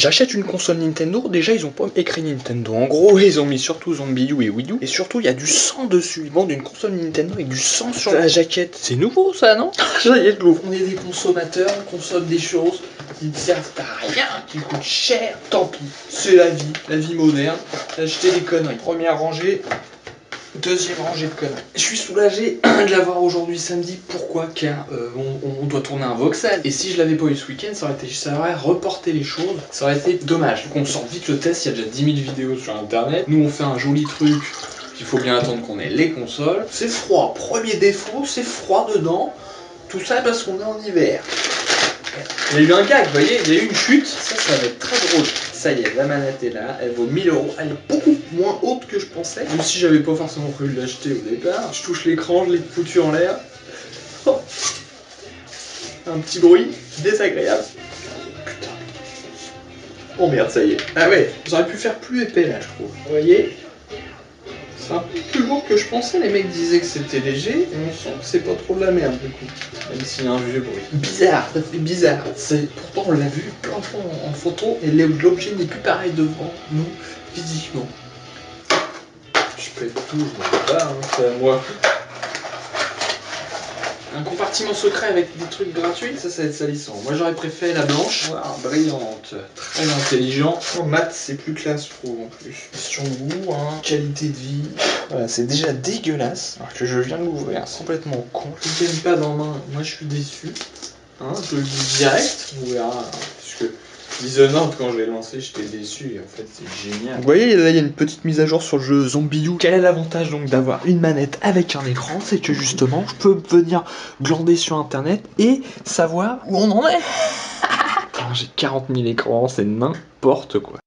J'achète une console Nintendo, déjà ils ont pas écrit Nintendo. En gros, ils ont mis surtout Zombie U et Wii U. Et surtout, il y a du sang dessus. Ils vendent une console Nintendo avec du sang sur la jaquette. C'est nouveau ça, non? Ça y est, je l'ouvre. On est des consommateurs, on consomme des choses qui ne servent à rien, qui coûtent cher. Tant pis, c'est la vie moderne. Acheter des conneries. Première rangée. Deuxième rangée de conneries. Je suis soulagé de l'avoir aujourd'hui samedi. Pourquoi? Car on doit tourner un voxel. Et si je l'avais pas eu ce week-end, ça aurait reporté les choses. Ça aurait été dommage. Donc on sort vite le test. Il y a déjà 10 000 vidéos sur internet. Nous on fait un joli truc. Il faut bien attendre qu'on ait les consoles. C'est froid. Premier défaut, c'est froid dedans. Tout ça parce qu'on est en hiver. Il y a eu un gag, vous voyez, il y a eu une chute. Ça va être très drôle. Ça y est, la manette est là, elle vaut 1000 €, elle est beaucoup moins haute que je pensais. Même si j'avais pas forcément prévu de l'acheter au départ. Je touche l'écran, je l'ai foutu en l'air. Oh. Un petit bruit désagréable. Putain. Oh merde, ça y est. Ah ouais, j'aurais pu faire plus épais là, je trouve. Vous voyez? C'est un peu plus lourd que je pensais, les mecs disaient que c'était léger, et on sent que c'est pas trop de la merde du coup. Même s'il y a un vieux bruit. Bizarre, ça fait bizarre. Pourtant on l'a vu plein de fois en photo, et l'objet n'est plus pareil devant nous, physiquement. Je pète tout, je m'en bats, hein, c'est à moi. Un compartiment secret avec des trucs gratuits, ça va être salissant. Moi j'aurais préféré la blanche, wow, brillante, très intelligent. En maths c'est plus classe je trouve en plus. Question de goût, hein, qualité de vie. Voilà, c'est déjà dégueulasse. Alors que je viens de l'ouvrir, c'est complètement con. Je ne tienne pas dans la main, moi je suis déçu. Hein, je le dis direct, on verra. Hein, parce que Dishonored, quand je l'ai lancé, j'étais déçu et en fait c'est génial. Vous voyez, là il y a une petite mise à jour sur le jeu Zombie U. Quel est l'avantage donc d'avoir une manette avec un écran? C'est que justement, je peux venir glander sur internet et savoir où on en est. J'ai 40 000 écrans, c'est n'importe quoi.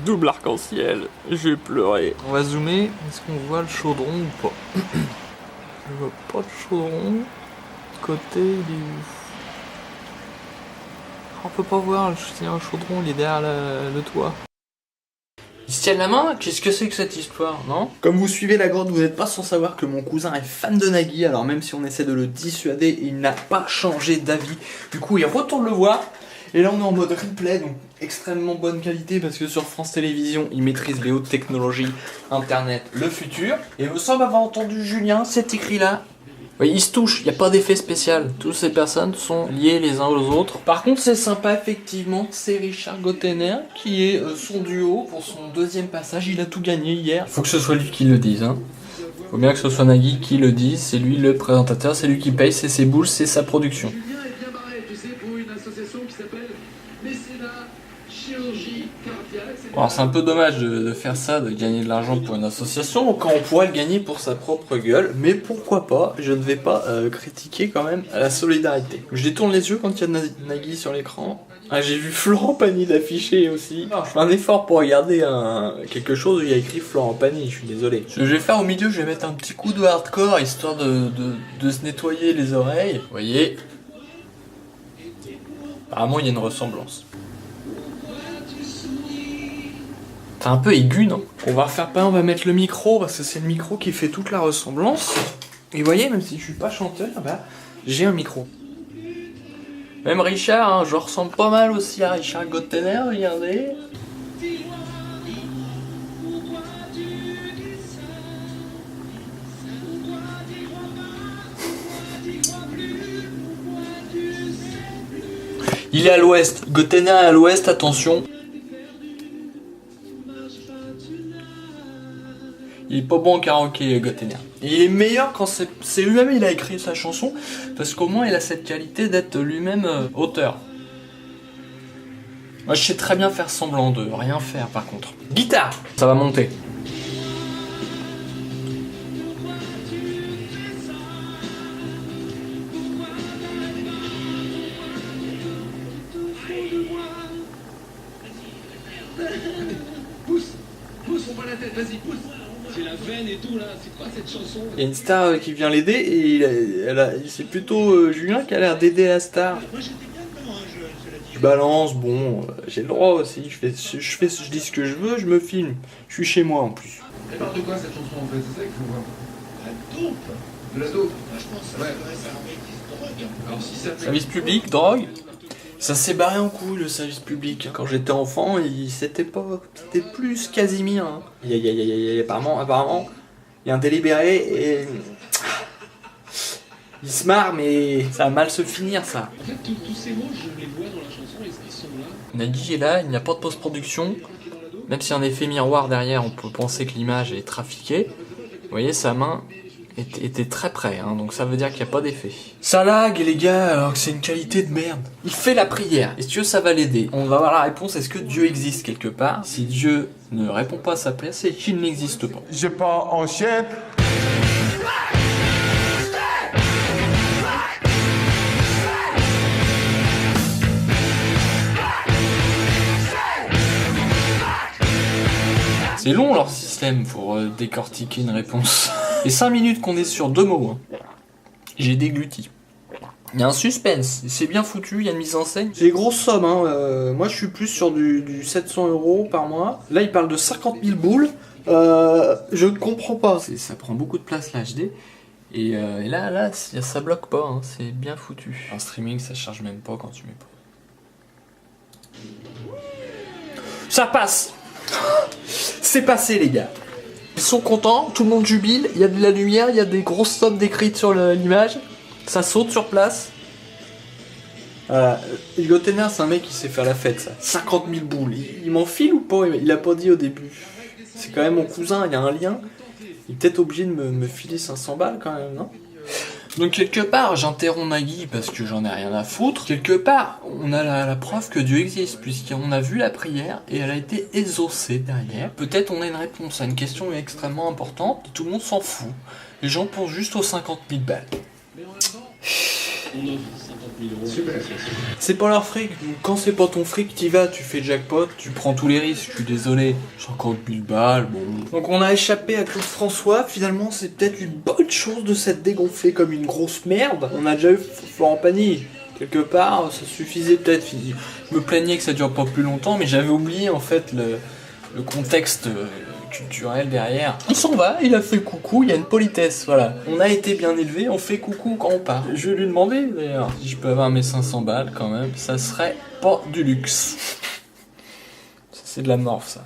Double arc-en-ciel, j'ai pleuré. On va zoomer, est-ce qu'on voit le chaudron ou pas? Je vois pas de chaudron. Côté, il est où? On peut pas voir, il y a un chaudron, il est derrière le toit. Il se tient la main? Qu'est-ce que c'est que cette histoire, non? Comme vous suivez la grotte, vous n'êtes pas sans savoir que mon cousin est fan de Nagui, alors même si on essaie de le dissuader, il n'a pas changé d'avis. Du coup, il retourne le voir. Et là on est en mode replay, donc extrêmement bonne qualité parce que sur France Télévisions, ils maîtrisent les hautes technologies, internet, le futur. Et il me semble avoir entendu Julien, c'est écrit là. Oui, ils se touchent, il n'y a pas d'effet spécial. Toutes ces personnes sont liées les uns aux autres. Par contre, c'est sympa, effectivement, c'est Richard Gottener qui est son duo pour son deuxième passage. Il a tout gagné hier. Il faut que ce soit lui qui le dise, hein. Faut bien que ce soit Nagui qui le dise, c'est lui le présentateur, c'est lui qui paye, c'est ses boules, c'est sa production. Alors c'est un peu dommage de faire ça, de gagner de l'argent pour une association, quand on pourrait le gagner pour sa propre gueule, mais pourquoi pas, je ne vais pas critiquer quand même la solidarité. Je détourne les yeux quand il y a Nagui sur l'écran. Ah, j'ai vu Florent Pagny d'afficher aussi. Je fais un effort pour regarder quelque chose où il y a écrit Florent Pagny, je suis désolé. Ce que je vais faire au milieu, je vais mettre un petit coup de hardcore, histoire de se nettoyer les oreilles. Vous voyez, apparemment il y a une ressemblance. C'est un peu aigu, non? On va refaire pas, on va mettre le micro, parce que c'est le micro qui fait toute la ressemblance. Et vous voyez, même si je suis pas chanteur, bah, j'ai un micro. Même Richard, hein, je ressemble pas mal aussi à Richard Gottener, regardez. Il est à l'ouest. Gotenner est à l'ouest, attention. Il est pas bon en karaoké, Gotenner. Et il est meilleur quand c'est lui-même il a écrit sa chanson, parce qu'au moins il a cette qualité d'être lui-même auteur. Moi je sais très bien faire semblant de rien faire par contre. Guitare, ça va monter. Pousse, on voit la tête, vas-y, pousse. C'est la veine et tout là, c'est quoi cette chanson? Il y a une star qui vient l'aider et c'est plutôt Julien qui a l'air d'aider la star. Moi j'étais bien comme un jeune, cela dit. Je balance, bon, j'ai le droit aussi, je dis ce que je veux, je me filme. Je suis chez moi en plus. Elle parle de quoi cette chanson en fait? C'est ça qu'il faut voir. La dope. De la dope. Moi je pense que ça devrait un mec qui se drogue. Alors si ça fait... Service public, drogue. Ça s'est barré en couille le service public. Quand j'étais enfant, c'était plus Casimir. Hein. Apparemment, il y a un délibéré et... Il se marre, mais ça va mal se finir ça. En fait, tous ces mots, je les vois dans la chanson, est-ce qu'ils sont là? Nagui est là, il n'y a pas de post-production. Même si un effet miroir derrière, on peut penser que l'image est trafiquée. Vous voyez, sa main était très près, hein, donc ça veut dire qu'il n'y a pas d'effet. Ça lag les gars, alors que c'est une qualité de merde. Il fait la prière, et si Dieu ça va l'aider. On va avoir la réponse, est-ce que Dieu existe quelque part? Si Dieu ne répond pas à sa prière, c'est qu'il n'existe pas. Je pars en chienne. C'est long leur système pour décortiquer une réponse. Et 5 minutes qu'on est sur 2 mots. Hein. J'ai dégluti. Il y a un suspense, c'est bien foutu, il y a une mise en scène. C'est des grosses sommes, hein. Moi je suis plus sur du 700 € par mois. Là il parle de 50 000 boules. Je ne comprends pas. Ça prend beaucoup de place l'HD. Et là, ça bloque pas, hein. C'est bien foutu. En streaming ça charge même pas quand tu mets pas. Ça passe. C'est passé les gars. Ils sont contents, tout le monde jubile, il y a de la lumière, il y a des grosses sommes décrites sur l'image. Ça saute sur place. Voilà. Gotenner c'est un mec qui sait faire la fête ça. 50 000 boules. Il m'en file ou pas? Il a pas dit au début. C'est quand même mon cousin, il y a un lien. Il est peut-être obligé de me filer 500 balles quand même, non? Donc quelque part, j'interromps Nagui parce que j'en ai rien à foutre. Quelque part, on a la preuve que Dieu existe, puisqu'on a vu la prière et elle a été exaucée derrière. Peut-être on a une réponse à une question extrêmement importante, et tout le monde s'en fout. Les gens pensent juste aux 50 000 balles. On offre 50 000 €. Super. C'est pas leur fric, quand c'est pas ton fric, t'y vas, tu fais jackpot, tu prends tous les risques, je suis désolé. 50 000 balles, bon. Donc on a échappé à Claude François, finalement c'est peut-être une bonne chose de s'être dégonflé comme une grosse merde. On a déjà eu Florent Pagny, quelque part, ça suffisait peut-être. Je me plaignais que ça dure pas plus longtemps, mais j'avais oublié en fait le contexte culturel derrière. Il s'en va, il a fait coucou, il y a une politesse, voilà. On a été bien élevé, on fait coucou quand on part. Je vais lui demander d'ailleurs si je peux avoir mes 500 balles quand même, ça serait pas du luxe. Ça c'est de la morphe ça.